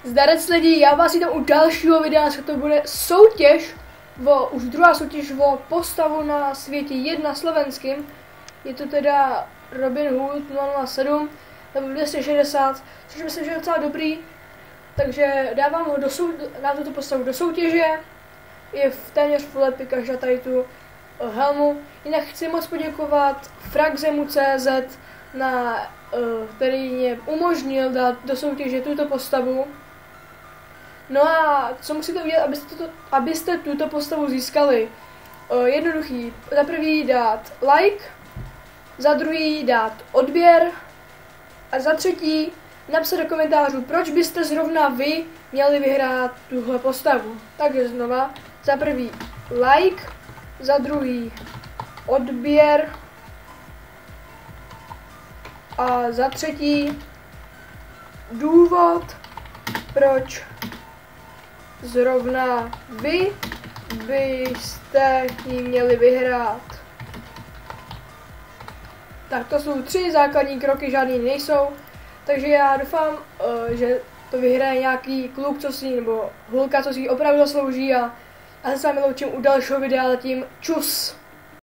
Zdarec lidi, já vás vítám u dalšího videa, to bude soutěž, už druhá soutěž o postavu na světě 1 slovenským. Je to teda Robin Hood 007 nebo 260, což myslím, že je docela dobrý. Takže dávám ho dám tuto postavu do soutěže. Je téměř full epic každá tady tu helmu. Jinak chci moc poděkovat Fragzemu.cz, který mě umožnil dát do soutěže tuto postavu. No a co musíte udělat, abyste tuto postavu získali? Jednoduchý. Za prvý dát like, za druhý dát odběr a za třetí napsat do komentářů, proč byste zrovna vy měli vyhrát tuhle postavu. Takže znova, za prvý like, za druhý odběr a za třetí důvod, proč zrovna vy byste ji měli vyhrát. Tak to jsou 3 základní kroky, žádný nejsou. Takže já doufám, že to vyhraje nějaký kluk, nebo hulka, co si ji opravdu zaslouží, a já se s vámi loučím u dalšího videa, zatím čus.